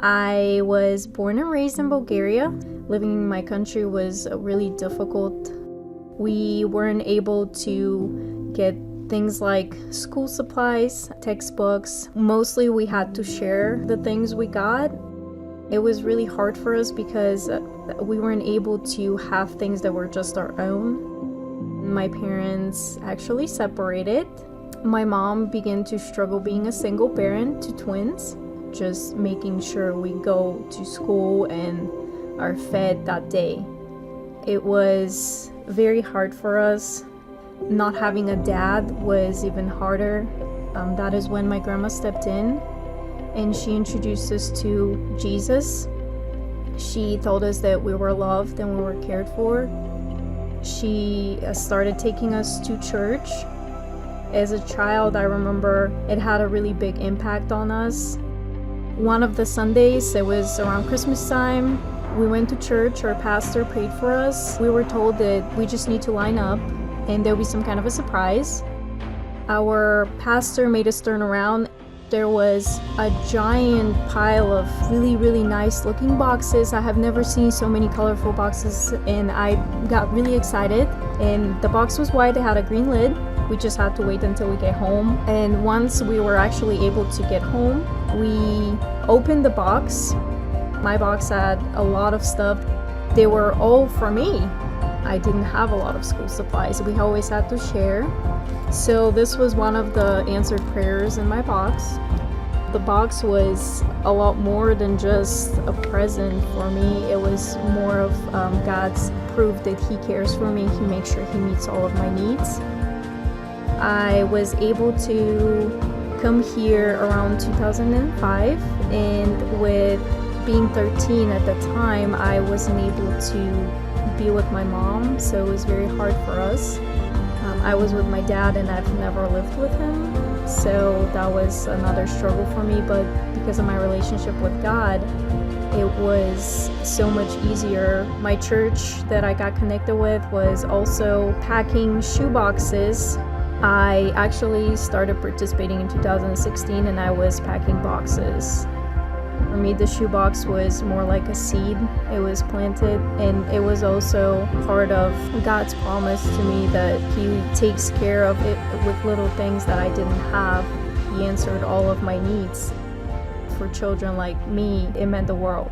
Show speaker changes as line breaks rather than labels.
I was born and raised in Bulgaria. Living in my country was really difficult. We weren't able to get things like school supplies, textbooks. Mostly we had to share the things we got. It was really hard for us because we weren't able to have things that were just our own. My parents actually separated. My mom began to struggle being a single parent to twins, just making sure we go to school and are fed that day. It was very hard for us. Not having a dad was even harder. That is when my grandma stepped in and she introduced us to Jesus. She told us that we were loved and we were cared for. She started taking us to church. As a child, I remember it had a really big impact on us. One of the Sundays, it was around Christmas time, we went to church. Our pastor prayed for us. We were told that we just need to line up and there'll be some kind of a surprise. Our pastor made us turn around. There was a giant pile of really nice looking boxes. I have never seen so many colorful boxes, and I got really excited. And the box was white, it had a green lid. We just had to wait until we get home. And once we were actually able to get home, we opened the box. My box had a lot of stuff. They were all for me. I didn't have a lot of school supplies. We always had to share. So this was one of the answered prayers in my box. The box was a lot more than just a present for me. It was more of God's proof that He cares for me. He makes sure He meets all of my needs. I was able to come here around 2005, and with being 13 at the time, I wasn't able to be with my mom, so it was very hard for us. I was with my dad and I've never lived with him, so that was another struggle for me, but because of my relationship with God, it was so much easier. My church that I got connected with was also packing shoeboxes. I actually started participating in 2016 and I was packing boxes. For me, the shoebox was more like a seed. It was planted, and it was also part of God's promise to me that He takes care of it with little things that I didn't have. He answered all of my needs. For children like me, it meant the world.